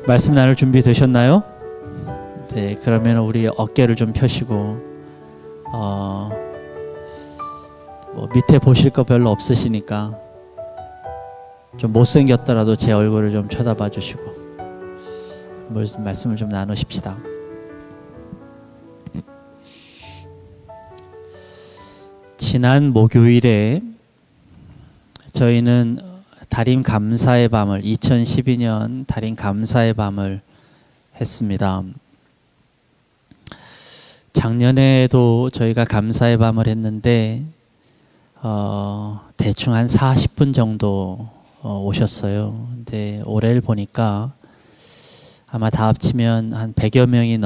말씀 나눌 준비 되셨나요? 네, 그러면 우리 어깨를 좀 펴시고 뭐 밑에 보실 거 별로 없으시니까 좀 못생겼더라도 제 얼굴을 좀 쳐다봐 주시고 말씀을 좀 나누십시다. 지난 목요일에 저희는 달인 감사의 밤을 2012년 달인 감사의 밤을 했습니다. 작년에도 저희가 감사의 밤을 했는데 대충 한 40분 정도 오셨어요. 근데 올해를 보니까 아마 다 합치면 한 100명이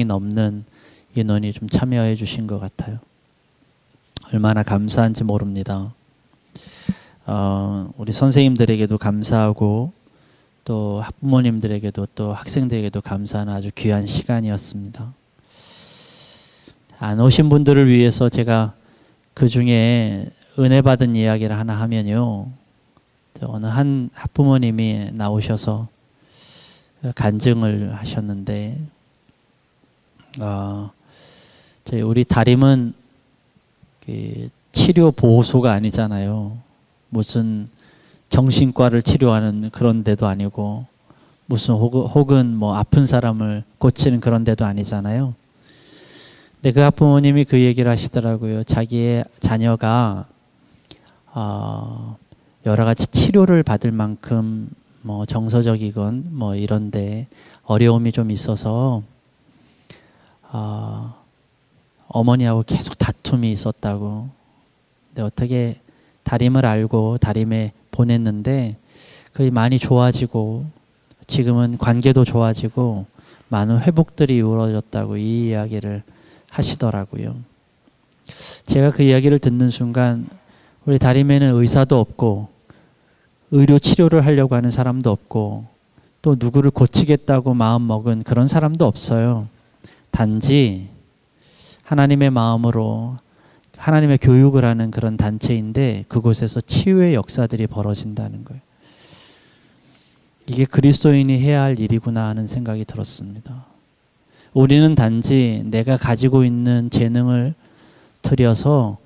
넘는 인원이 좀 참여해 주신 것 같아요. 얼마나 감사한지 모릅니다. 우리 선생님들에게도 감사하고 또 학부모님들에게도 또 학생들에게도 감사하는 아주 귀한 시간이었습니다. 안 오신 분들을 위해서 제가 그 중에 은혜 받은 이야기를 하나 하면요. 어느 한 학부모님이 나오셔서 간증을 하셨는데 저희 우리 다림은 치료 보호소가 아니잖아요. 무슨 정신과를 치료하는 그런 데도 아니고 무슨 혹은 뭐 아픈 사람을 고치는 그런 데도 아니잖아요. 근데 그 학부모님이 그 얘기를 하시더라고요. 자기의 자녀가 여러 가지 치료를 받을 만큼 뭐 정서적이건 뭐 이런데 어려움이 좀 있어서 어머니하고 계속 다툼이 있었다고. 근데 어떻게 다림을 알고 다림에 보냈는데 그게 많이 좋아지고 지금은 관계도 좋아지고 많은 회복들이 이루어졌다고 이 이야기를 하시더라고요. 제가 그 이야기를 듣는 순간 우리 다림에는 의사도 없고 의료 치료를 하려고 하는 사람도 없고 또 누구를 고치겠다고 마음먹은 그런 사람도 없어요. 단지 하나님의 마음으로 하나님의 교육을 하는 그런 단체인데 그곳에서 치유의 역사들이 벌어진다는 거예요. 이게 그리스도인이 해야 할 일이구나 하는 생각이 들었습니다. 우리는 단지 내가 가지고 있는 재능을 들여서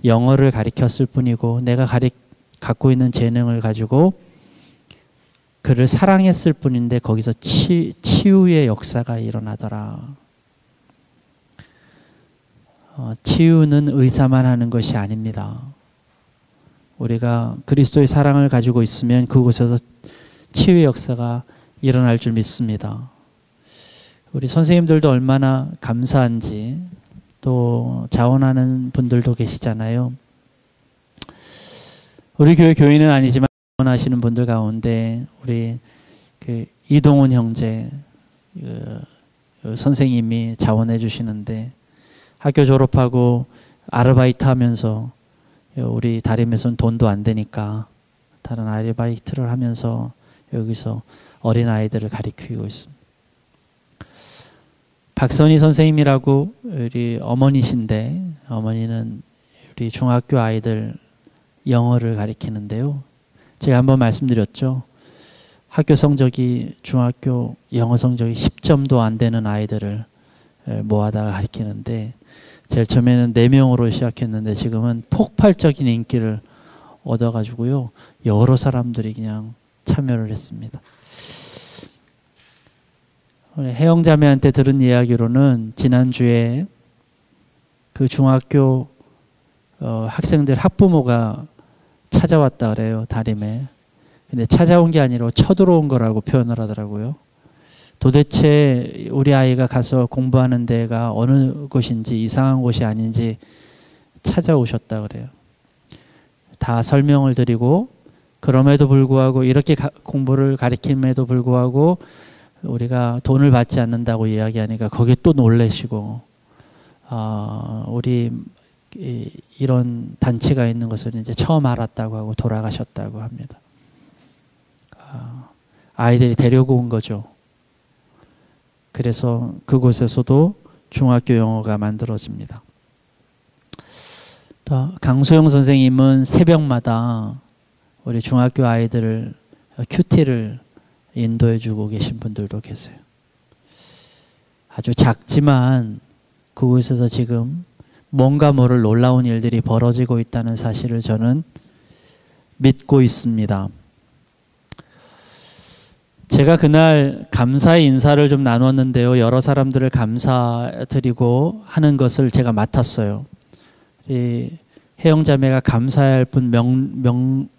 영어를 가르쳤을 뿐이고 내가 갖고 있는 재능을 가지고 그를 사랑했을 뿐인데 거기서 치유의 역사가 일어나더라. 치유는 의사만 하는 것이 아닙니다. 우리가 그리스도의 사랑을 가지고 있으면 그곳에서 치유의 역사가 일어날 줄 믿습니다. 우리 선생님들도 얼마나 감사한지 또 자원하는 분들도 계시잖아요. 우리 교회 교인은 아니지만 자원하시는 분들 가운데 우리 그 이동훈 형제 선생님이 자원해 주시는데 학교 졸업하고 아르바이트 하면서 우리 다림에서는 돈도 안 되니까 다른 아르바이트를 하면서 여기서 어린아이들을 가르치고 있습니다. 박선희 선생님이라고 우리 어머니신데 어머니는 우리 중학교 아이들 영어를 가르치는데요. 제가 한번 말씀드렸죠. 학교 성적이 중학교 영어 성적이 10점도 안 되는 아이들을 모아다가 가르치는데 제일 처음에는 4명으로 시작했는데 지금은 폭발적인 인기를 얻어가지고요. 여러 사람들이 그냥 참여를 했습니다. 혜영자매한테 들은 이야기로는 지난주에 그 중학교 학생들 학부모가 찾아왔다 그래요. 다림에. 근데 찾아온 게 아니라 쳐들어온 거라고 표현을 하더라고요. 도대체 우리 아이가 가서 공부하는 데가 어느 곳인지 이상한 곳이 아닌지 찾아오셨다 그래요. 다 설명을 드리고 그럼에도 불구하고 이렇게 공부를 가르침에도 불구하고 우리가 돈을 받지 않는다고 이야기하니까 거기에 또 놀라시고 우리 이런 단체가 있는 것을 이제 처음 알았다고 하고 돌아가셨다고 합니다. 아이들이 데리고 온 거죠. 그래서 그곳에서도 중학교 영어가 만들어집니다. 또 강소영 선생님은 새벽마다 우리 중학교 아이들을 큐티를 인도해 주고 계신 분들도 계세요. 아주 작지만 그곳에서 지금 뭔가 모를 놀라운 일들이 벌어지고 있다는 사실을 저는 믿고 있습니다. 제가 그날 감사의 인사를 좀 나눴는데요. 여러 사람들을 감사드리고 하는 것을 제가 맡았어요. 이 혜영자매가 감사해야 할 분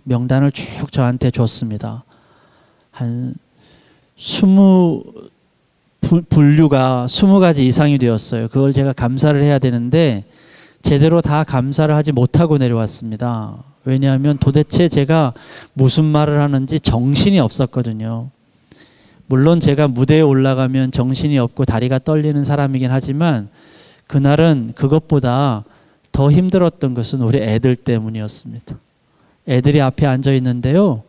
명단을 쭉 저한테 줬습니다. 한 20분류가 20가지 이상이 되었어요. 그걸 제가 감사를 해야 되는데 제대로 다 감사를 하지 못하고 내려왔습니다. 왜냐하면 도대체 제가 무슨 말을 하는지 정신이 없었거든요. 물론 제가 무대에 올라가면 정신이 없고 다리가 떨리는 사람이긴 하지만 그날은 그것보다 더 힘들었던 것은 우리 애들 때문이었습니다. 애들이 앞에 앉아 있는데요.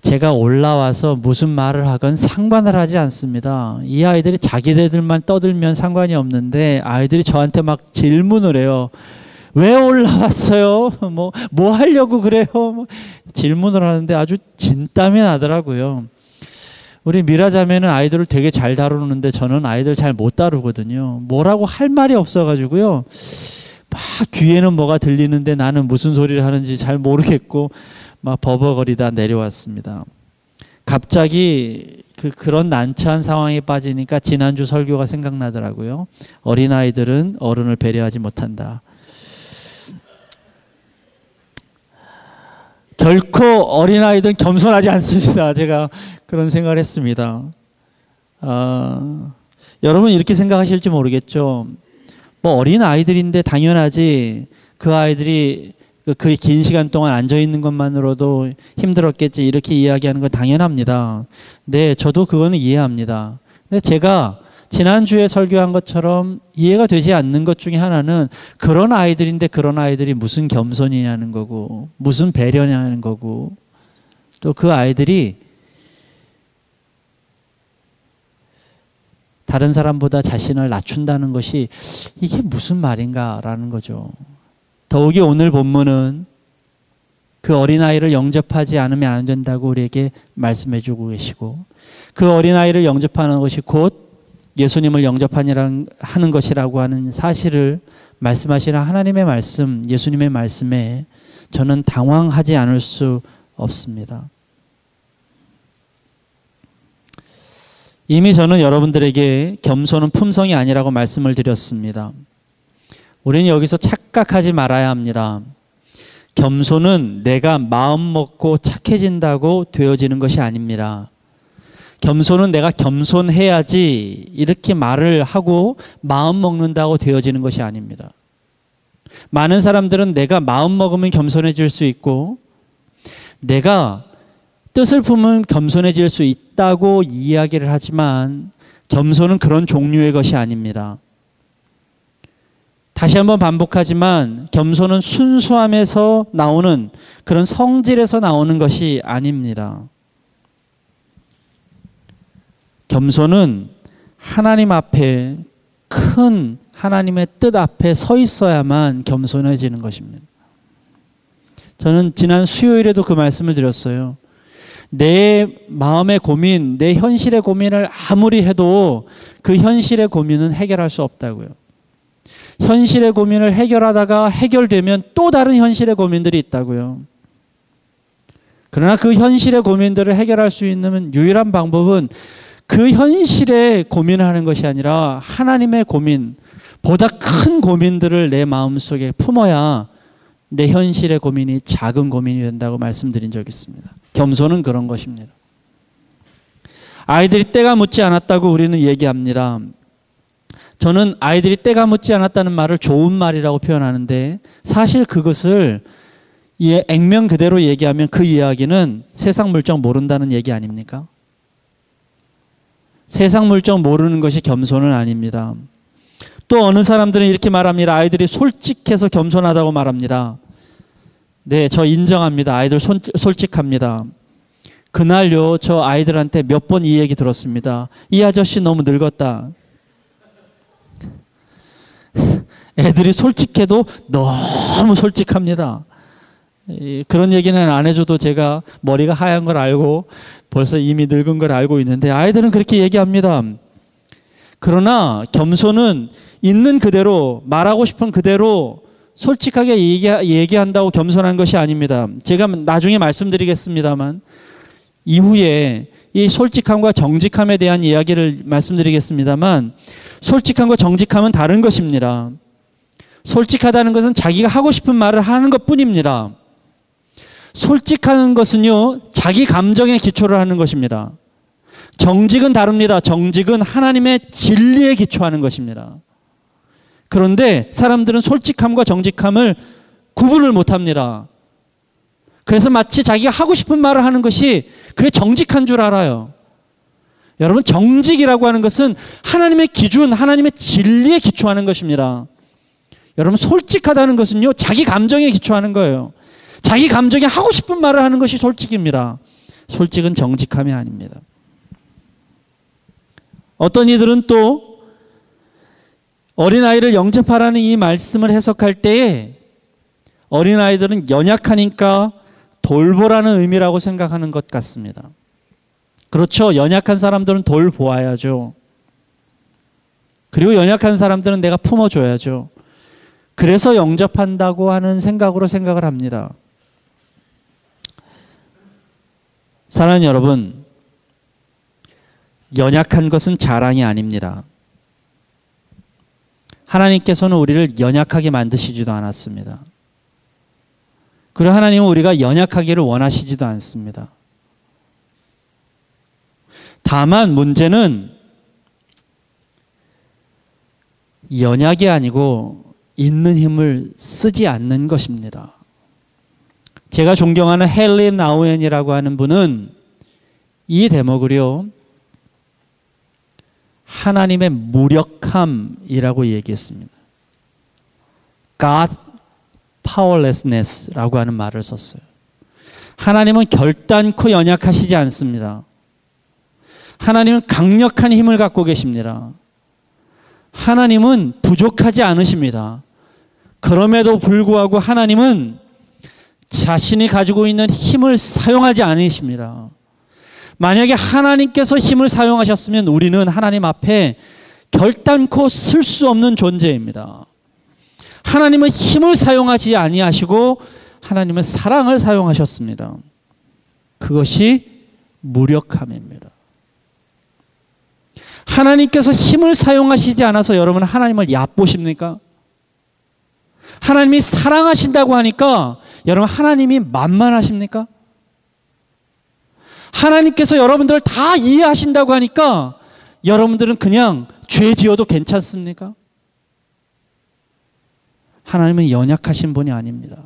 제가 올라와서 무슨 말을 하건 상관을 하지 않습니다. 이 아이들이 자기네들만 떠들면 상관이 없는데 아이들이 저한테 막 질문을 해요. 왜 올라왔어요? 뭐 하려고 그래요? 질문을 하는데 아주 진땀이 나더라고요. 우리 미라 자매는 아이들을 되게 잘 다루는데 저는 아이들 잘 못 다루거든요. 뭐라고 할 말이 없어가지고요. 막 귀에는 뭐가 들리는데 나는 무슨 소리를 하는지 잘 모르겠고 막 버벅거리다 내려왔습니다. 갑자기 그런 난처한 상황에 빠지니까 지난주 설교가 생각나더라고요. 어린아이들은 어른을 배려하지 못한다. 결코 어린아이들은 겸손하지 않습니다. 제가 그런 생각을 했습니다. 여러분 이렇게 생각하실지 모르겠죠. 뭐 어린아이들인데 당연하지. 그 아이들이 그 긴 시간 동안 앉아있는 것만으로도 힘들었겠지. 이렇게 이야기하는 건 당연합니다. 네, 저도 그거는 이해합니다. 근데 제가 지난주에 설교한 것처럼 이해가 되지 않는 것 중에 하나는 그런 아이들인데 그런 아이들이 무슨 겸손이냐는 거고 무슨 배려냐는 거고 또 그 아이들이 다른 사람보다 자신을 낮춘다는 것이 이게 무슨 말인가라는 거죠. 더욱이 오늘 본문은 그 어린아이를 영접하지 않으면 안 된다고 우리에게 말씀해 주고 계시고 그 어린아이를 영접하는 것이 곧 예수님을 영접하는 것이라고 하는 사실을 말씀하시는 하나님의 말씀, 예수님의 말씀에 저는 당황하지 않을 수 없습니다. 이미 저는 여러분들에게 겸손은 품성이 아니라고 말씀을 드렸습니다. 우리는 여기서 착각하지 말아야 합니다. 겸손은 내가 마음 먹고 착해진다고 되어지는 것이 아닙니다. 겸손은 내가 겸손해야지 이렇게 말을 하고 마음 먹는다고 되어지는 것이 아닙니다. 많은 사람들은 내가 마음 먹으면 겸손해질 수 있고 내가 뜻을 품으면 겸손해질 수 있다고 이야기를 하지만 겸손은 그런 종류의 것이 아닙니다. 다시 한번 반복하지만 겸손은 순수함에서 나오는 그런 성질에서 나오는 것이 아닙니다. 겸손은 하나님 앞에 큰 하나님의 뜻 앞에 서 있어야만 겸손해지는 것입니다. 저는 지난 수요일에도 그 말씀을 드렸어요. 내 마음의 고민, 내 현실의 고민을 아무리 해도 그 현실의 고민은 해결할 수 없다고요. 현실의 고민을 해결하다가 해결되면 또 다른 현실의 고민들이 있다고요. 그러나 그 현실의 고민들을 해결할 수 있는 유일한 방법은 그 현실에 고민하는 것이 아니라 하나님의 고민, 보다 큰 고민들을 내 마음속에 품어야 내 현실의 고민이 작은 고민이 된다고 말씀드린 적이 있습니다. 겸손은 그런 것입니다. 아이들이 때가 묻지 않았다고 우리는 얘기합니다. 저는 아이들이 때가 묻지 않았다는 말을 좋은 말이라고 표현하는데 사실 그것을 액면 그대로 얘기하면 그 이야기는 세상 물정 모른다는 얘기 아닙니까? 세상 물정 모르는 것이 겸손은 아닙니다. 또 어느 사람들은 이렇게 말합니다. 아이들이 솔직해서 겸손하다고 말합니다. 네, 저 인정합니다. 아이들 솔직합니다. 그날요, 저 아이들한테 몇 번 이 얘기 들었습니다. 이 아저씨 너무 늙었다. 애들이 솔직해도 너무 솔직합니다. 그런 얘기는 안 해줘도 제가 머리가 하얀 걸 알고 벌써 이미 늙은 걸 알고 있는데 아이들은 그렇게 얘기합니다. 그러나 겸손은 있는 그대로 말하고 싶은 그대로 솔직하게 얘기한다고 겸손한 것이 아닙니다. 제가 나중에 말씀드리겠습니다만 이후에 이 솔직함과 정직함에 대한 이야기를 말씀드리겠습니다만 솔직함과 정직함은 다른 것입니다. 솔직하다는 것은 자기가 하고 싶은 말을 하는 것뿐입니다. 솔직한 것은요, 자기 감정에 기초를 하는 것입니다. 정직은 다릅니다. 정직은 하나님의 진리에 기초하는 것입니다. 그런데 사람들은 솔직함과 정직함을 구분을 못합니다. 그래서 마치 자기가 하고 싶은 말을 하는 것이 그게 정직한 줄 알아요. 여러분, 정직이라고 하는 것은 하나님의 기준, 하나님의 진리에 기초하는 것입니다. 여러분, 솔직하다는 것은요, 자기 감정에 기초하는 거예요. 자기 감정에 하고 싶은 말을 하는 것이 솔직입니다. 솔직은 정직함이 아닙니다. 어떤 이들은 또 어린아이를 영접하라는 이 말씀을 해석할 때에 어린아이들은 연약하니까 돌보라는 의미라고 생각하는 것 같습니다. 그렇죠. 연약한 사람들은 돌보아야죠. 그리고 연약한 사람들은 내가 품어줘야죠. 그래서 영접한다고 하는 생각을 합니다. 사랑하는 여러분, 연약한 것은 자랑이 아닙니다. 하나님께서는 우리를 연약하게 만드시지도 않았습니다. 그리고 하나님은 우리가 연약하기를 원하시지도 않습니다. 다만 문제는 연약이 아니고 있는 힘을 쓰지 않는 것입니다. 제가 존경하는 헨리 나우엔이라고 하는 분은 이 대목을요, 하나님의 무력함이라고 얘기했습니다. God's powerlessness라고 하는 말을 썼어요. 하나님은 결단코 연약하시지 않습니다. 하나님은 강력한 힘을 갖고 계십니다. 하나님은 부족하지 않으십니다. 그럼에도 불구하고 하나님은 자신이 가지고 있는 힘을 사용하지 않으십니다. 만약에 하나님께서 힘을 사용하셨으면 우리는 하나님 앞에 결단코 쓸 수 없는 존재입니다. 하나님은 힘을 사용하지 아니하시고 하나님은 사랑을 사용하셨습니다. 그것이 무력함입니다. 하나님께서 힘을 사용하시지 않아서 여러분 하나님을 얕보십니까? 하나님이 사랑하신다고 하니까 여러분 하나님이 만만하십니까? 하나님께서 여러분들을 다 이해하신다고 하니까 여러분들은 그냥 죄 지어도 괜찮습니까? 하나님은 연약하신 분이 아닙니다.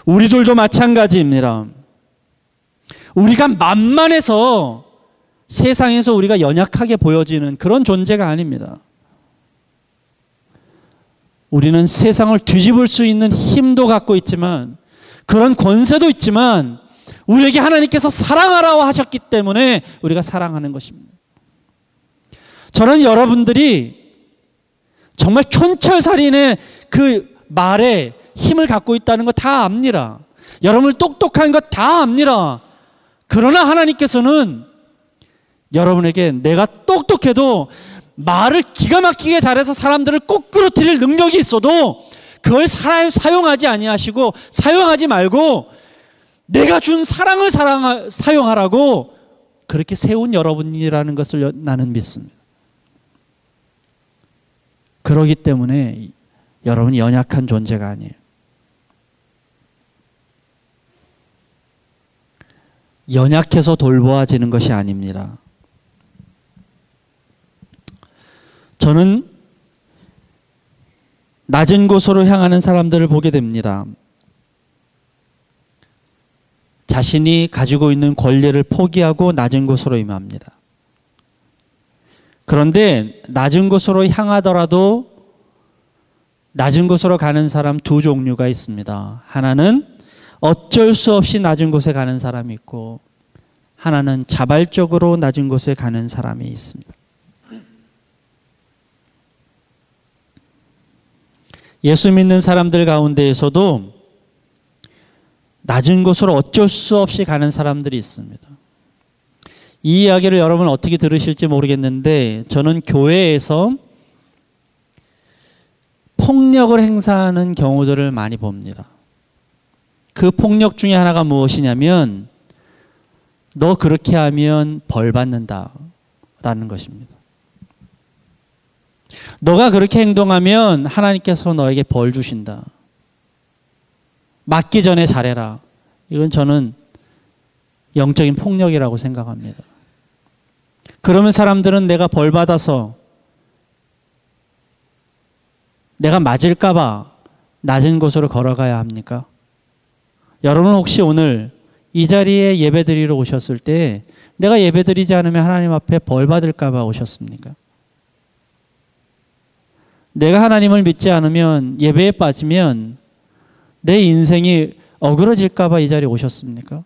우리들도 마찬가지입니다. 우리가 만만해서 세상에서 우리가 연약하게 보여지는 그런 존재가 아닙니다. 우리는 세상을 뒤집을 수 있는 힘도 갖고 있지만 그런 권세도 있지만 우리에게 하나님께서 사랑하라고 하셨기 때문에 우리가 사랑하는 것입니다. 저는 여러분들이 정말 촌철살인의 그 말에 힘을 갖고 있다는 거 다 압니다. 여러분 똑똑한 거 다 압니다. 그러나 하나님께서는 여러분에게 내가 똑똑해도 말을 기가 막히게 잘해서 사람들을 꼬꾸러뜨릴 능력이 있어도 그걸 사용하지 아니하시고 사용하지 말고 내가 준 사랑을 사용하라고 그렇게 세운 여러분이라는 것을 나는 믿습니다. 그러기 때문에 여러분이 연약한 존재가 아니에요. 연약해서 돌보아지는 것이 아닙니다. 저는 낮은 곳으로 향하는 사람들을 보게 됩니다. 자신이 가지고 있는 권리를 포기하고 낮은 곳으로 임합니다. 그런데 낮은 곳으로 향하더라도 낮은 곳으로 가는 사람 두 종류가 있습니다. 하나는 어쩔 수 없이 낮은 곳에 가는 사람이 있고 하나는 자발적으로 낮은 곳에 가는 사람이 있습니다. 예수 믿는 사람들 가운데에서도 낮은 곳으로 어쩔 수 없이 가는 사람들이 있습니다. 이 이야기를 여러분 어떻게 들으실지 모르겠는데 저는 교회에서 폭력을 행사하는 경우들을 많이 봅니다. 그 폭력 중에 하나가 무엇이냐면 너 그렇게 하면 벌 받는다 라는 것입니다. 너가 그렇게 행동하면 하나님께서 너에게 벌 주신다. 맞기 전에 잘해라. 이건 저는 영적인 폭력이라고 생각합니다. 그러면 사람들은 내가 벌 받아서 내가 맞을까 봐 낮은 곳으로 걸어가야 합니까? 여러분 혹시 오늘 이 자리에 예배드리러 오셨을 때 내가 예배드리지 않으면 하나님 앞에 벌 받을까 봐 오셨습니까? 내가 하나님을 믿지 않으면 예배에 빠지면 내 인생이 어그러질까 봐 이 자리에 오셨습니까?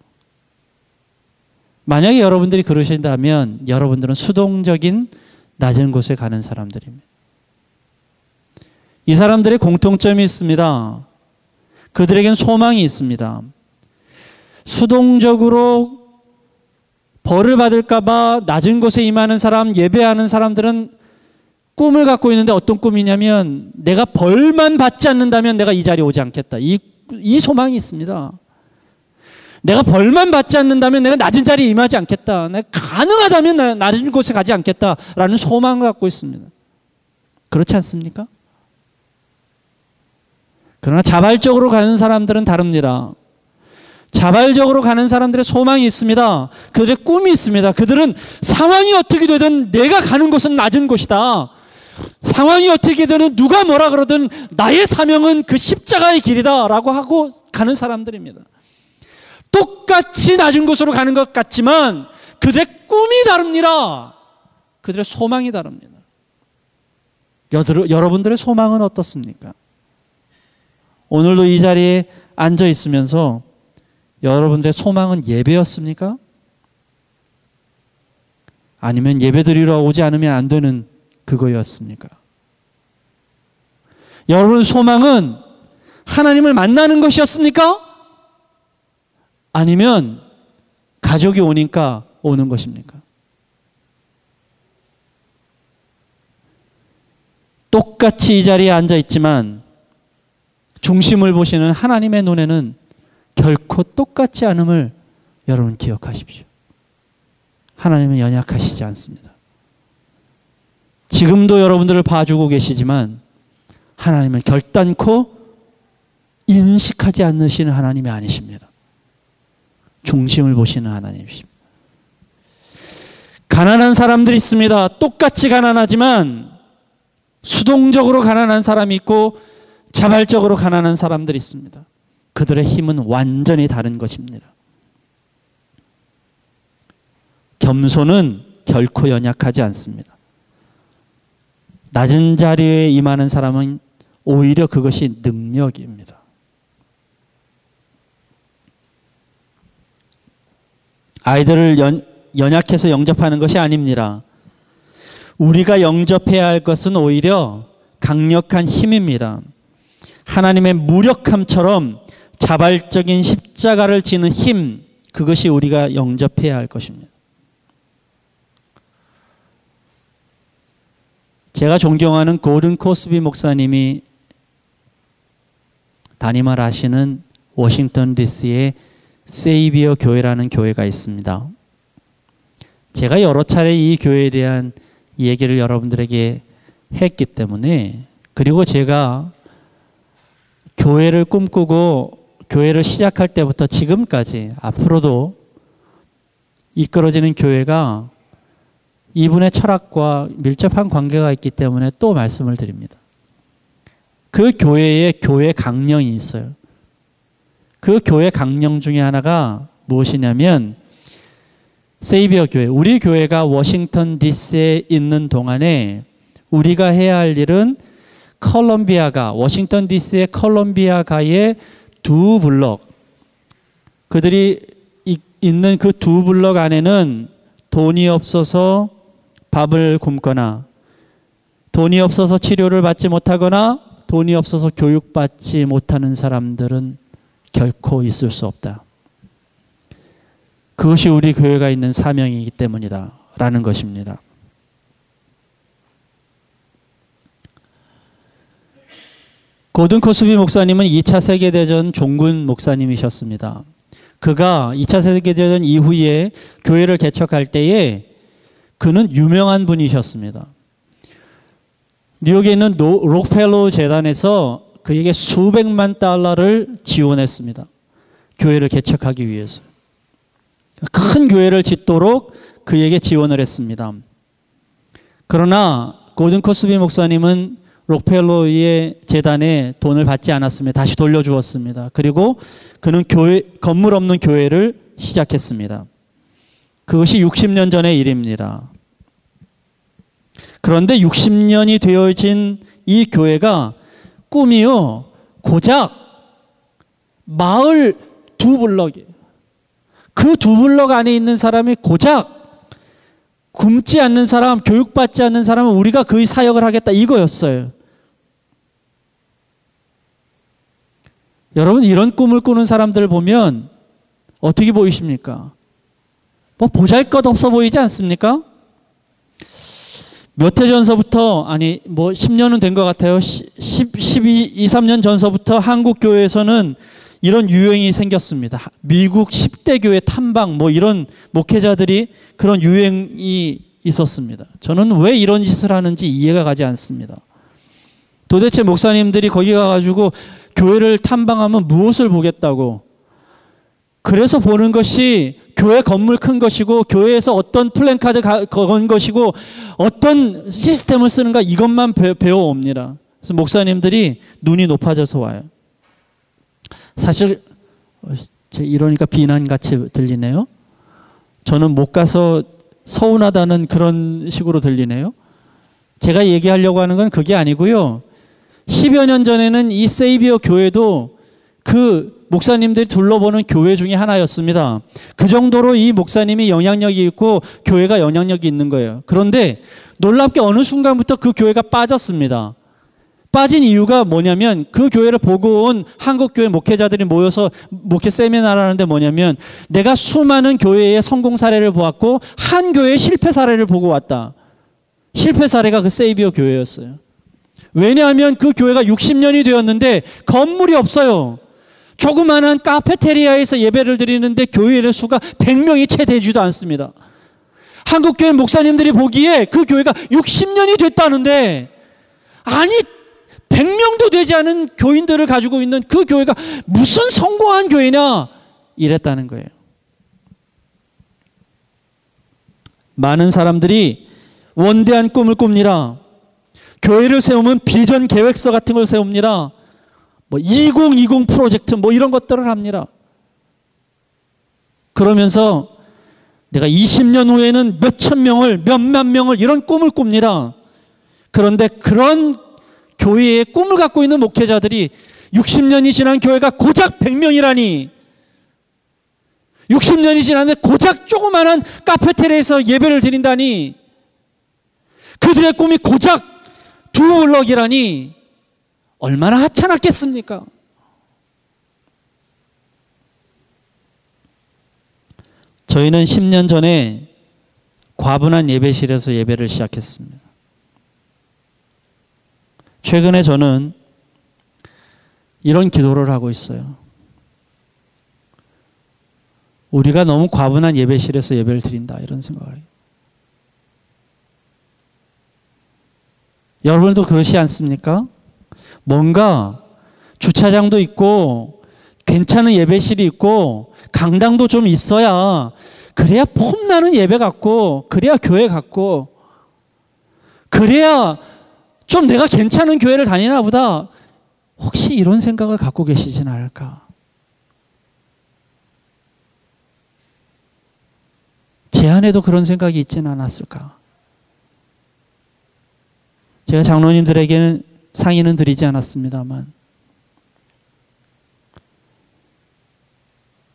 만약에 여러분들이 그러신다면 여러분들은 수동적인 낮은 곳에 가는 사람들입니다. 이 사람들의 공통점이 있습니다. 그들에겐 소망이 있습니다. 수동적으로 벌을 받을까 봐 낮은 곳에 임하는 사람, 예배하는 사람들은 꿈을 갖고 있는데 어떤 꿈이냐면 내가 벌만 받지 않는다면 내가 이 자리에 오지 않겠다. 이 소망이 있습니다. 내가 벌만 받지 않는다면 내가 낮은 자리에 임하지 않겠다. 내가 가능하다면 낮은 곳에 가지 않겠다라는 소망을 갖고 있습니다. 그렇지 않습니까? 그러나 자발적으로 가는 사람들은 다릅니다. 자발적으로 가는 사람들의 소망이 있습니다. 그들의 꿈이 있습니다. 그들은 상황이 어떻게 되든 내가 가는 곳은 낮은 곳이다. 상황이 어떻게 되든 누가 뭐라 그러든 나의 사명은 그 십자가의 길이다 라고 하고 가는 사람들입니다. 똑같이 낮은 곳으로 가는 것 같지만 그들의 꿈이 다릅니다. 그들의 소망이 다릅니다. 여러분들의 소망은 어떻습니까? 오늘도 이 자리에 앉아 있으면서 여러분들의 소망은 예배였습니까? 아니면 예배 드리러 오지 않으면 안 되는 그거였습니까? 여러분 소망은 하나님을 만나는 것이었습니까? 아니면 가족이 오니까 오는 것입니까? 똑같이 이 자리에 앉아 있지만 중심을 보시는 하나님의 눈에는 결코 똑같지 않음을 여러분 기억하십시오. 하나님은 연약하시지 않습니다. 지금도 여러분들을 봐주고 계시지만 하나님은 결단코 인식하지 않으시는 하나님이 아니십니다. 중심을 보시는 하나님이십니다. 가난한 사람들이 있습니다. 똑같이 가난하지만 수동적으로 가난한 사람이 있고 자발적으로 가난한 사람들이 있습니다. 그들의 힘은 완전히 다른 것입니다. 겸손은 결코 연약하지 않습니다. 낮은 자리에 임하는 사람은 오히려 그것이 능력입니다. 아이들을 연약해서 영접하는 것이 아닙니다. 우리가 영접해야 할 것은 오히려 강력한 힘입니다. 하나님의 무력함처럼 자발적인 십자가를 지는 힘, 그것이 우리가 영접해야 할 것입니다. 제가 존경하는 고든 코스비 목사님이 담임을 하시는 워싱턴 DC의 세이비어 교회라는 교회가 있습니다. 제가 여러 차례 이 교회에 대한 얘기를 여러분들에게 했기 때문에, 그리고 제가 교회를 꿈꾸고 교회를 시작할 때부터 지금까지 앞으로도 이끌어지는 교회가 이분의 철학과 밀접한 관계가 있기 때문에 또 말씀을 드립니다. 그 교회에 교회 강령이 있어요. 그 교회 강령 중에 하나가 무엇이냐면 세이비어 교회, 우리 교회가 워싱턴 DC에 있는 동안에 우리가 해야 할 일은 컬럼비아가, 워싱턴 DC의 컬럼비아가의 두 블록, 그들이 있는 그 두 블록 안에는 돈이 없어서 밥을 굶거나, 돈이 없어서 치료를 받지 못하거나, 돈이 없어서 교육받지 못하는 사람들은 결코 있을 수 없다. 그것이 우리 교회가 있는 사명이기 때문이다 라는 것입니다. 고든 코스비 목사님은 2차 세계대전 종군 목사님이셨습니다. 그가 2차 세계대전 이후에 교회를 개척할 때에 그는 유명한 분이셨습니다. 뉴욕에 있는 록펠러 재단에서 그에게 수백만 달러를 지원했습니다. 교회를 개척하기 위해서. 큰 교회를 짓도록 그에게 지원을 했습니다. 그러나 고든 코스비 목사님은 록펠러의 재단에 돈을 받지 않았습니다. 다시 돌려주었습니다. 그리고 그는 건물 없는 교회를 시작했습니다. 그것이 60년 전의 일입니다. 그런데 60년이 되어진 이 교회가 꿈이요, 고작 마을 2블럭이에요. 그 2블럭 안에 있는 사람이 고작 굶지 않는 사람, 교육받지 않는 사람은 우리가 그의 사역을 하겠다 이거였어요. 여러분, 이런 꿈을 꾸는 사람들을 보면 어떻게 보이십니까? 뭐 보잘것없어 보이지 않습니까? 몇 해 전서부터, 아니 뭐 10년은 된 것 같아요. 13년 전서부터 한국 교회에서는 이런 유행이 생겼습니다. 미국 10대 교회 탐방 뭐 이런 목회자들이 그런 유행이 있었습니다. 저는 왜 이런 짓을 하는지 이해가 가지 않습니다. 도대체 목사님들이 거기 가가지고 교회를 탐방하면 무엇을 보겠다고, 그래서 보는 것이 교회 건물 큰 것이고 교회에서 어떤 플랜카드 건 것이고 어떤 시스템을 쓰는가 이것만 배워옵니다. 그래서 목사님들이 눈이 높아져서 와요. 사실 이러니까 비난같이 들리네요. 저는 못 가서 서운하다는 그런 식으로 들리네요. 제가 얘기하려고 하는 건 그게 아니고요. 10여 년 전에는 이 세이비어 교회도 그 목사님들이 둘러보는 교회 중에 하나였습니다. 그 정도로 이 목사님이 영향력이 있고 교회가 영향력이 있는 거예요. 그런데 놀랍게 어느 순간부터 그 교회가 빠졌습니다. 빠진 이유가 뭐냐면 그 교회를 보고 온 한국교회 목회자들이 모여서 목회 세미나를 하는데 뭐냐면 내가 수많은 교회의 성공 사례를 보았고 한 교회의 실패 사례를 보고 왔다. 실패 사례가 그 세이비어 교회였어요. 왜냐하면 그 교회가 60년이 되었는데 건물이 없어요. 조그마한 카페테리아에서 예배를 드리는데 교회의 수가 100명이 채 되지도 않습니다. 한국교회 목사님들이 보기에 그 교회가 60년이 됐다는데, 아니 100명도 되지 않은 교인들을 가지고 있는 그 교회가 무슨 성공한 교회냐 이랬다는 거예요. 많은 사람들이 원대한 꿈을 꿉니다. 교회를 세우면 비전 계획서 같은 걸 세웁니다. 뭐 2020 프로젝트 뭐 이런 것들을 합니다. 그러면서 내가 20년 후에는 몇천 명을, 몇만 명을 이런 꿈을 꿉니다. 그런데 그런 교회의 꿈을 갖고 있는 목회자들이 60년이 지난 교회가 고작 100명이라니, 60년이 지났는데 고작 조그마한 카페테리아에서 예배를 드린다니, 그들의 꿈이 고작 2블럭이라니 얼마나 하찮았겠습니까? 저희는 10년 전에 과분한 예배실에서 예배를 시작했습니다. 최근에 저는 이런 기도를 하고 있어요. 우리가 너무 과분한 예배실에서 예배를 드린다 이런 생각을 해요. 여러분도 그러시 않습니까? 뭔가 주차장도 있고 괜찮은 예배실이 있고 강당도 좀 있어야, 그래야 폼나는 예배 같고 그래야 교회 같고 그래야 좀 내가 괜찮은 교회를 다니나 보다, 혹시 이런 생각을 갖고 계시진 않을까? 제 안에도 그런 생각이 있지는 않았을까? 제가 장로님들에게는 상의는 드리지 않았습니다만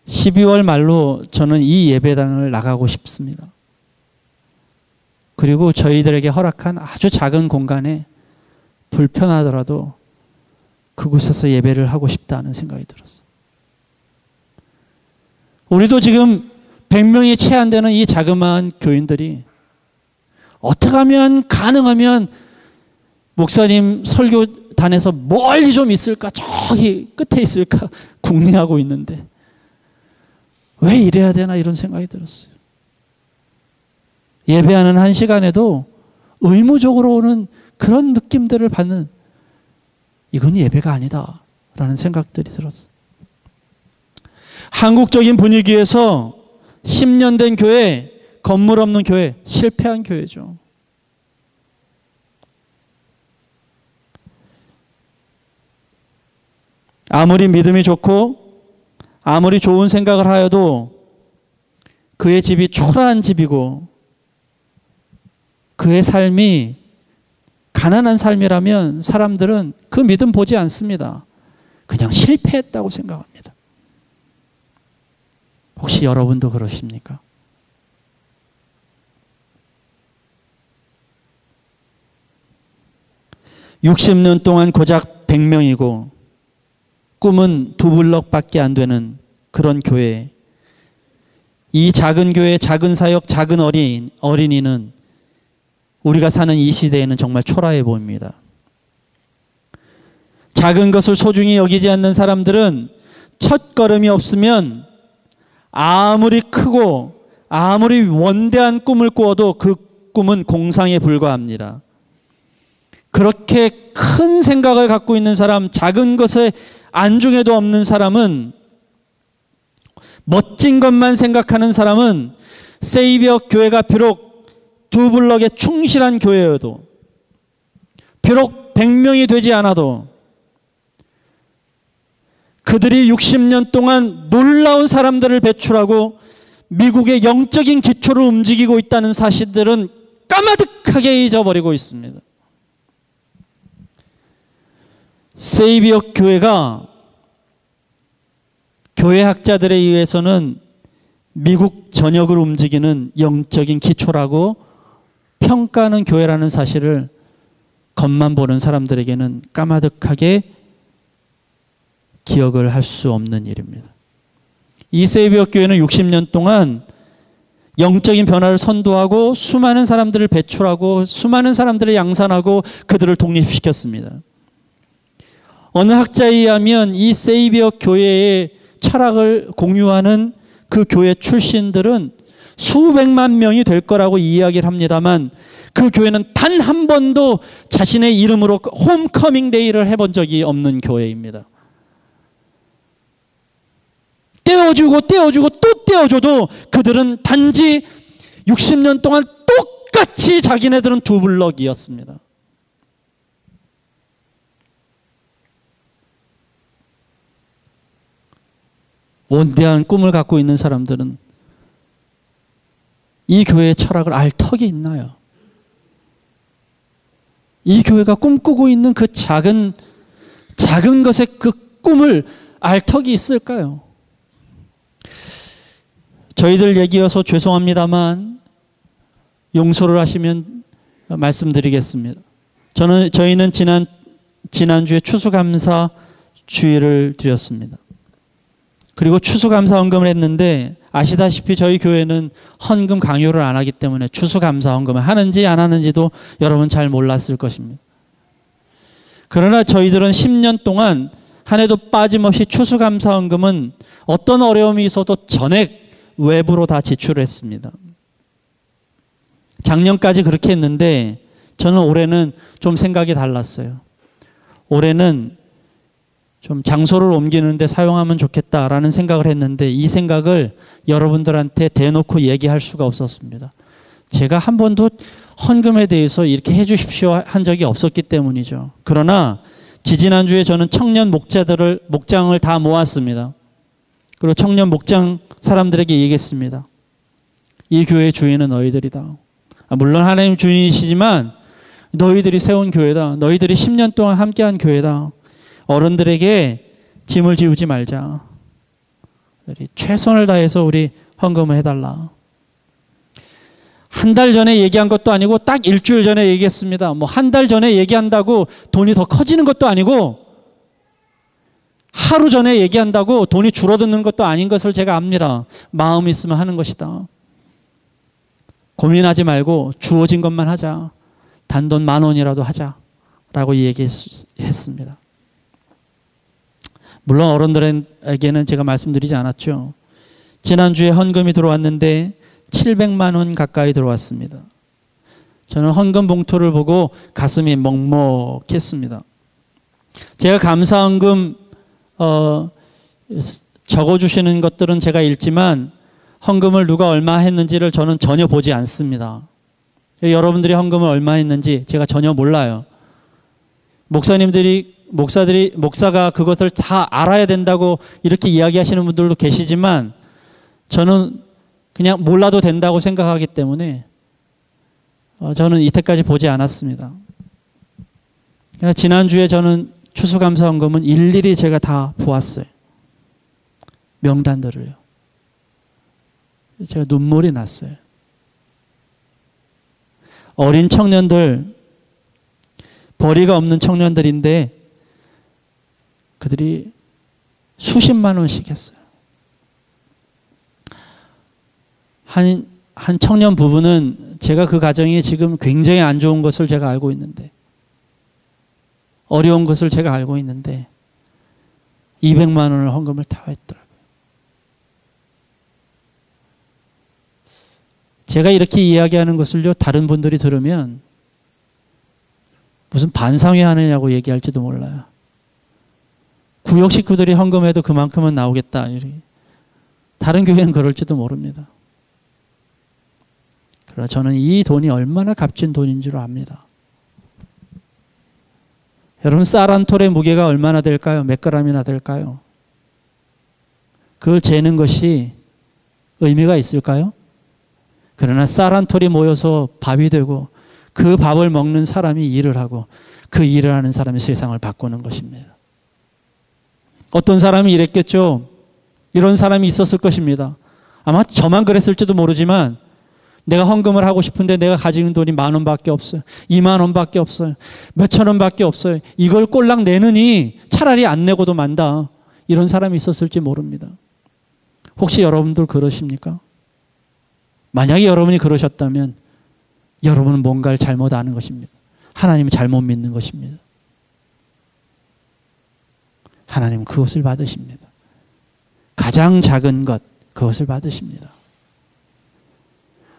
12월 말로 저는 이 예배당을 나가고 싶습니다. 그리고 저희들에게 허락한 아주 작은 공간에 불편하더라도 그곳에서 예배를 하고 싶다는 생각이 들었어요. 우리도 지금 100명이 채 안 되는 이 자그마한 교인들이 어떻게 하면 가능하면 목사님 설교단에서 멀리 좀 있을까? 저기 끝에 있을까? 궁리하고 있는데 왜 이래야 되나 이런 생각이 들었어요. 예배하는 한 시간에도 의무적으로 오는 그런 느낌들을 받는, 이건 예배가 아니다 라는 생각들이 들었어요. 한국적인 분위기에서 10년 된 교회, 건물 없는 교회, 실패한 교회죠. 아무리 믿음이 좋고 아무리 좋은 생각을 하여도 그의 집이 초라한 집이고 그의 삶이 가난한 삶이라면 사람들은 그 믿음 보지 않습니다. 그냥 실패했다고 생각합니다. 혹시 여러분도 그러십니까? (60년) 동안 고작 100명이고 꿈은 2블럭밖에 안 되는 그런 교회, 이 작은 교회, 작은 사역, 작은 어린이는 우리가 사는 이 시대에는 정말 초라해 보입니다. 작은 것을 소중히 여기지 않는 사람들은 첫 걸음이 없으면 아무리 크고 아무리 원대한 꿈을 꾸어도 그 꿈은 공상에 불과합니다. 그렇게 큰 생각을 갖고 있는 사람, 작은 것에 안중에도 없는 사람은, 멋진 것만 생각하는 사람은 세이비어 교회가 비록 2블럭에 충실한 교회여도, 비록 100명이 되지 않아도 그들이 60년 동안 놀라운 사람들을 배출하고 미국의 영적인 기초를 움직이고 있다는 사실들은 까마득하게 잊어버리고 있습니다. 세이비어 교회가 교회학자들에 의해서는 미국 전역을 움직이는 영적인 기초라고 평가하는 교회라는 사실을 겉만 보는 사람들에게는 까마득하게 기억을 할 수 없는 일입니다. 이 세이비어 교회는 60년 동안 영적인 변화를 선도하고 수많은 사람들을 배출하고 수많은 사람들을 양산하고 그들을 독립시켰습니다. 어느 학자에 의하면 이 세이비어 교회의 철학을 공유하는 그 교회 출신들은 수백만 명이 될 거라고 이야기를 합니다만 그 교회는 단 한 번도 자신의 이름으로 홈커밍 데이를 해본 적이 없는 교회입니다. 떼어주고 또 떼어줘도 그들은 단지 60년 동안 똑같이 자기네들은 2블럭이었습니다. 원대한 꿈을 갖고 있는 사람들은 이 교회의 철학을 알 턱이 있나요? 이 교회가 꿈꾸고 있는 그 작은 것의 그 꿈을 알 턱이 있을까요? 저희들 얘기여서 죄송합니다만 용서를 하시면 말씀드리겠습니다. 저희는 지난주에 추수감사 주일을 드렸습니다. 그리고 추수감사 헌금을 했는데 아시다시피 저희 교회는 헌금 강요를 안 하기 때문에 추수감사 헌금을 하는지 안 하는지도 여러분 잘 몰랐을 것입니다. 그러나 저희들은 10년 동안 한 해도 빠짐없이 추수감사 헌금은 어떤 어려움이 있어도 전액 외부로 다 지출을 했습니다. 작년까지 그렇게 했는데 저는 올해는 좀 생각이 달랐어요. 올해는 좀 장소를 옮기는데 사용하면 좋겠다라는 생각을 했는데 이 생각을 여러분들한테 대놓고 얘기할 수가 없었습니다. 제가 한 번도 헌금에 대해서 이렇게 해 주십시오 한 적이 없었기 때문이죠. 그러나 지지난주에 저는 청년 목장을 다 모았습니다. 그리고 청년 목장 사람들에게 얘기했습니다. 이 교회의 주인은 너희들이다. 물론 하나님 주인이시지만 너희들이 세운 교회다. 너희들이 10년 동안 함께한 교회다. 어른들에게 짐을 지우지 말자. 최선을 다해서 우리 헌금을 해달라. 한 달 전에 얘기한 것도 아니고 딱 일주일 전에 얘기했습니다. 뭐 한 달 전에 얘기한다고 돈이 더 커지는 것도 아니고 하루 전에 얘기한다고 돈이 줄어드는 것도 아닌 것을 제가 압니다. 마음이 있으면 하는 것이다. 고민하지 말고 주어진 것만 하자. 단돈 10,000원이라도 하자라고 얘기했습니다. 물론 어른들에게는 제가 말씀드리지 않았죠. 지난주에 헌금이 들어왔는데 700만 원 가까이 들어왔습니다. 저는 헌금 봉투를 보고 가슴이 먹먹했습니다. 제가 감사헌금 적어주시는 것들은 제가 읽지만 헌금을 누가 얼마 했는지를 저는 전혀 보지 않습니다. 여러분들이 헌금을 얼마 했는지 제가 전혀 몰라요. 목사가 그것을 다 알아야 된다고 이렇게 이야기하시는 분들도 계시지만 저는 그냥 몰라도 된다고 생각하기 때문에 저는 이때까지 보지 않았습니다. 지난주에 저는 추수감사헌금은 일일이 제가 다 보았어요. 명단들을요. 제가 눈물이 났어요. 어린 청년들, 벌이가 없는 청년들인데 그들이 수십만 원씩 했어요. 한 청년 부부는 제가 그 가정이 지금 굉장히 안 좋은 것을 제가 알고 있는데, 어려운 것을 제가 알고 있는데 200만 원을 헌금을 다 했더라고요. 제가 이렇게 이야기하는 것을요, 다른 분들이 들으면 무슨 반상회 하느냐고 얘기할지도 몰라요. 구역 식구들이 헌금해도 그만큼은 나오겠다. 다른 교회는 그럴지도 모릅니다. 그러나 저는 이 돈이 얼마나 값진 돈인 줄 압니다. 여러분, 쌀 한 톨의 무게가 얼마나 될까요? 몇 그램이나 될까요? 그걸 재는 것이 의미가 있을까요? 그러나 쌀 한 톨이 모여서 밥이 되고 그 밥을 먹는 사람이 일을 하고 그 일을 하는 사람이 세상을 바꾸는 것입니다. 어떤 사람이 이랬겠죠. 이런 사람이 있었을 것입니다. 아마 저만 그랬을지도 모르지만 내가 헌금을 하고 싶은데 내가 가지고 있는 돈이 10,000원밖에 없어요. 20,000원밖에 없어요. 몇천 원밖에 없어요. 이걸 꼴랑 내느니 차라리 안 내고도 만다. 이런 사람이 있었을지 모릅니다. 혹시 여러분들 그러십니까? 만약에 여러분이 그러셨다면 여러분은 뭔가를 잘못 아는 것입니다. 하나님은 잘못 믿는 것입니다. 하나님은 그것을 받으십니다. 가장 작은 것, 그것을 받으십니다.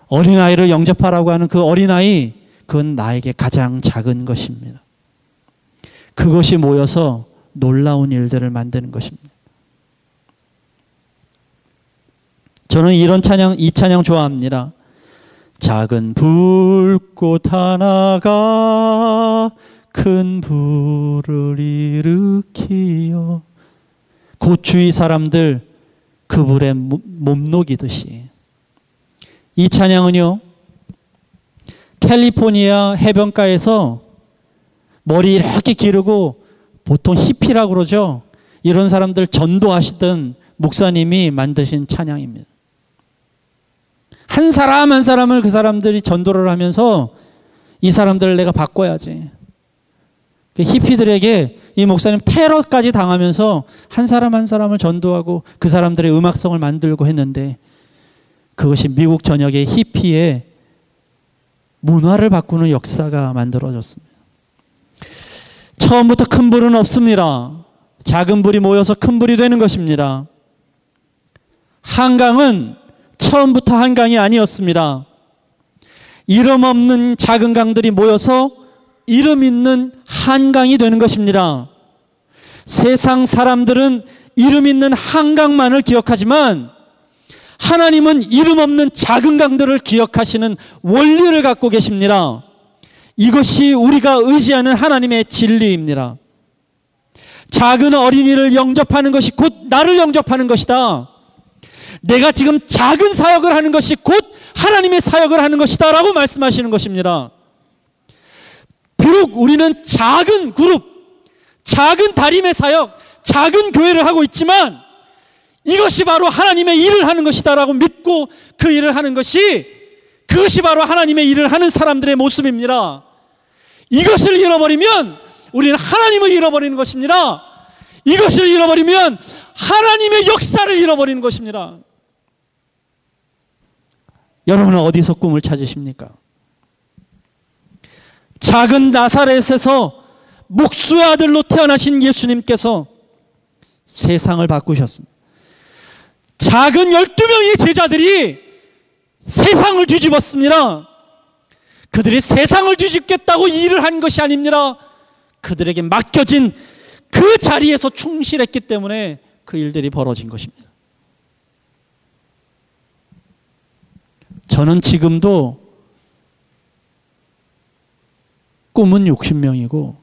어린아이를 영접하라고 하는 그 어린아이, 그건 나에게 가장 작은 것입니다. 그것이 모여서 놀라운 일들을 만드는 것입니다. 저는 이런 찬양, 이 찬양 좋아합니다. 작은 불꽃 하나가 큰 불을 일으키어 곧 주위 사람들 그 불에 못 녹이듯이. 이 찬양은요, 캘리포니아 해변가에서 머리 이렇게 기르고 보통 히피라고 그러죠. 이런 사람들 전도하시던 목사님이 만드신 찬양입니다. 한 사람 한 사람을 그 사람들이 전도를 하면서 이 사람들을 내가 바꿔야지. 히피들에게 이 목사님 테러까지 당하면서 한 사람 한 사람을 전도하고 그 사람들의 음악성을 만들고 했는데 그것이 미국 전역의 히피의 문화를 바꾸는 역사가 만들어졌습니다. 처음부터 큰 불은 없습니다. 작은 불이 모여서 큰 불이 되는 것입니다. 한강은 처음부터 한강이 아니었습니다. 이름 없는 작은 강들이 모여서 이름 있는 한강이 되는 것입니다. 세상 사람들은 이름 있는 한강만을 기억하지만 하나님은 이름 없는 작은 강들을 기억하시는 원리를 갖고 계십니다. 이것이 우리가 의지하는 하나님의 진리입니다. 작은 어린이를 영접하는 것이 곧 나를 영접하는 것이다. 내가 지금 작은 사역을 하는 것이 곧 하나님의 사역을 하는 것이다 라고 말씀하시는 것입니다. 비록 우리는 작은 그룹, 작은 다림의 사역, 작은 교회를 하고 있지만 이것이 바로 하나님의 일을 하는 것이다 라고 믿고 그 일을 하는 것이, 그것이 바로 하나님의 일을 하는 사람들의 모습입니다. 이것을 잃어버리면 우리는 하나님을 잃어버리는 것입니다. 이것을 잃어버리면 하나님의 역사를 잃어버리는 것입니다. 여러분은 어디서 꿈을 찾으십니까? 작은 나사렛에서 목수의 아들로 태어나신 예수님께서 세상을 바꾸셨습니다. 작은 12명의 제자들이 세상을 뒤집었습니다. 그들이 세상을 뒤집겠다고 일을 한 것이 아닙니다. 그들에게 맡겨진 그 자리에서 충실했기 때문에 그 일들이 벌어진 것입니다. 저는 지금도 꿈은 60명이고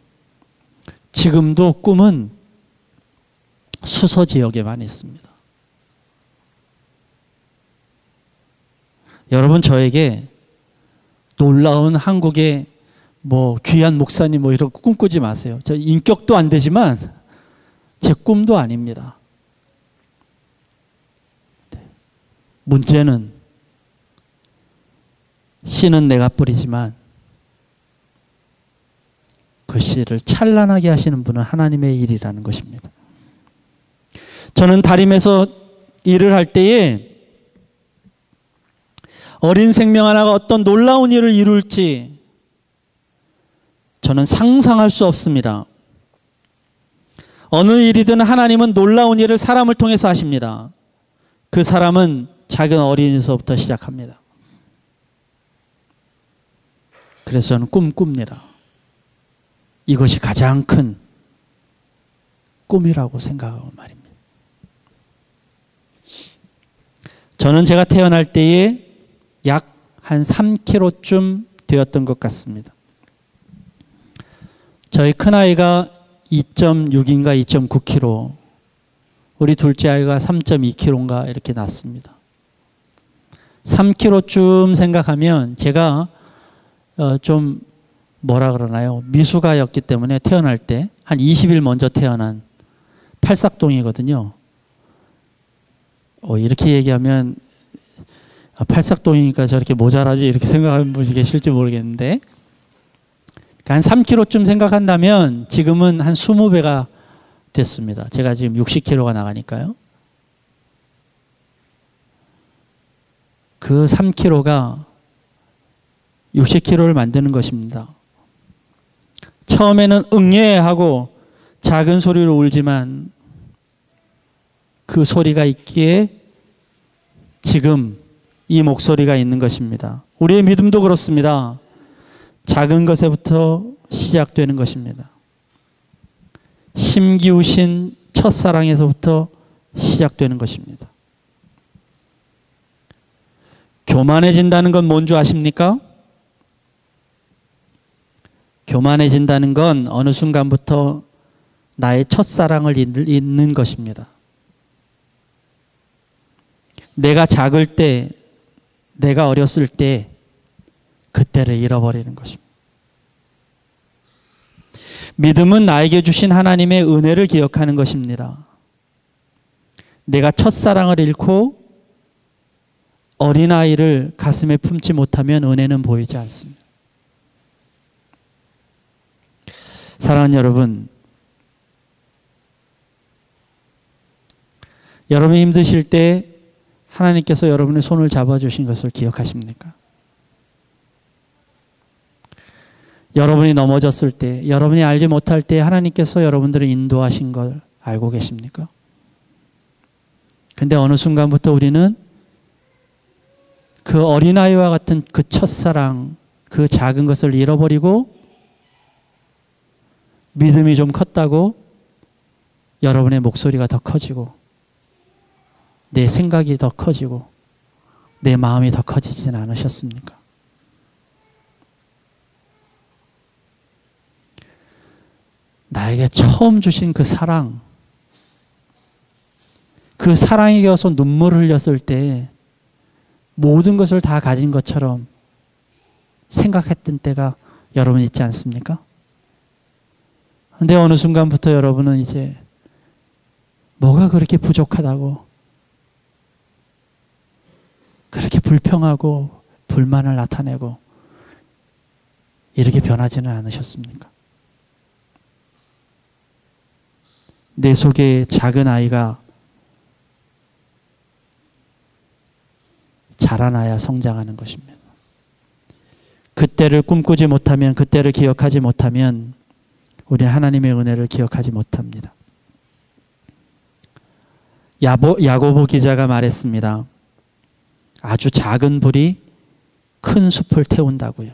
지금도 꿈은 수서 지역에만 있습니다. 여러분, 저에게 놀라운 한국의 귀한 목사님 이런 거 꿈꾸지 마세요. 저 인격도 안 되지만 제 꿈도 아닙니다. 문제는 씨는 내가 뿌리지만 그 씨를 찬란하게 하시는 분은 하나님의 일이라는 것입니다. 저는 다림에서 일을 할 때에 어린 생명 하나가 어떤 놀라운 일을 이룰지 저는 상상할 수 없습니다. 어느 일이든 하나님은 놀라운 일을 사람을 통해서 하십니다. 그 사람은 작은 어린이서부터 시작합니다. 그래서 저는 꿈꿉니다. 이것이 가장 큰 꿈이라고 생각하고 말입니다. 저는 제가 태어날 때에 약 한 3kg쯤 되었던 것 같습니다. 저희 큰아이가 2.6인가 2.9kg, 우리 둘째 아이가 3.2kg인가 이렇게 났습니다. 3kg쯤 생각하면 제가 좀 뭐라 그러나요? 미숙아였기 때문에 태어날 때 한 20일 먼저 태어난 팔싹동이거든요. 이렇게 얘기하면 팔싹동이니까 저렇게 모자라지 이렇게 생각하는 분이 계실지 모르겠는데 한 3kg쯤 생각한다면 지금은 한 20배가 됐습니다. 제가 지금 60kg가 나가니까요. 그 3kg가 60kg를 만드는 것입니다. 처음에는 응애하고 작은 소리로 울지만 그 소리가 있기에 지금 이 목소리가 있는 것입니다. 우리의 믿음도 그렇습니다. 작은 것에부터 시작되는 것입니다. 심기우신 첫사랑에서부터 시작되는 것입니다. 교만해진다는 건 뭔 줄 아십니까? 교만해진다는 건 어느 순간부터 나의 첫사랑을 잊는 것입니다. 내가 작을 때, 내가 어렸을 때 그때를 잃어버리는 것입니다. 믿음은 나에게 주신 하나님의 은혜를 기억하는 것입니다. 내가 첫사랑을 잃고 어린아이를 가슴에 품지 못하면 은혜는 보이지 않습니다. 사랑하는 여러분, 여러분이 힘드실 때 하나님께서 여러분의 손을 잡아주신 것을 기억하십니까? 여러분이 넘어졌을 때, 여러분이 알지 못할 때 하나님께서 여러분들을 인도하신 걸 알고 계십니까? 근데 어느 순간부터 우리는 그 어린아이와 같은 그 첫사랑, 그 작은 것을 잃어버리고 믿음이 좀 컸다고 여러분의 목소리가 더 커지고 내 생각이 더 커지고 내 마음이 더 커지진 않으셨습니까? 나에게 처음 주신 그 사랑, 그 사랑이 겨서 눈물을 흘렸을 때 모든 것을 다 가진 것처럼 생각했던 때가 여러분 있지 않습니까? 근데 어느 순간부터 여러분은 이제 뭐가 그렇게 부족하다고 그렇게 불평하고 불만을 나타내고 이렇게 변하지는 않으셨습니까? 내 속에 작은 아이가 자라나야 성장하는 것입니다. 그때를 꿈꾸지 못하면, 그때를 기억하지 못하면 우리 하나님의 은혜를 기억하지 못합니다. 야고보 기자가 말했습니다. 아주 작은 불이 큰 숲을 태운다고요.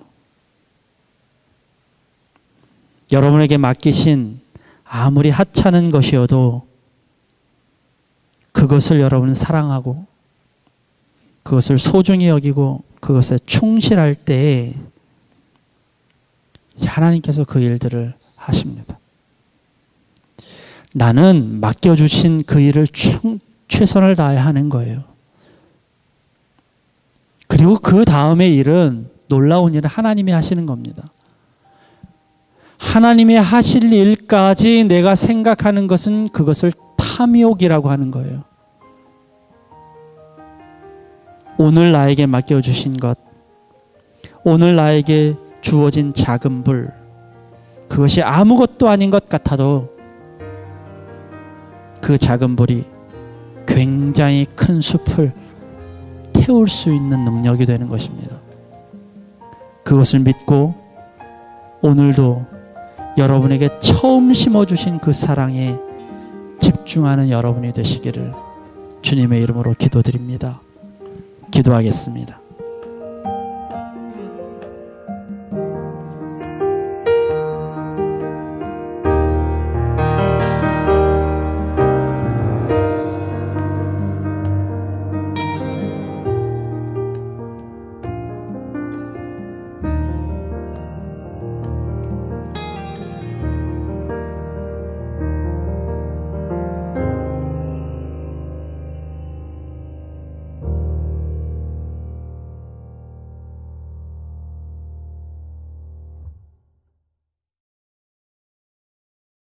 여러분에게 맡기신 아무리 하찮은 것이어도 그것을 여러분은 사랑하고 그것을 소중히 여기고 그것에 충실할 때에 하나님께서 그 일들을 하십니다. 나는 맡겨주신 그 일을 최선을 다해 하는 거예요. 그리고 그 다음의 일은, 놀라운 일은 하나님이 하시는 겁니다. 하나님이 하실 일까지 내가 생각하는 것은 그것을 탐욕이라고 하는 거예요. 오늘 나에게 맡겨주신 것, 오늘 나에게 주어진 작은 불, 그것이 아무것도 아닌 것 같아도 그 작은 불이 굉장히 큰 숲을 태울 수 있는 능력이 되는 것입니다. 그것을 믿고 오늘도 여러분에게 처음 심어주신 그 사랑에 집중하는 여러분이 되시기를 주님의 이름으로 기도드립니다. 기도하겠습니다.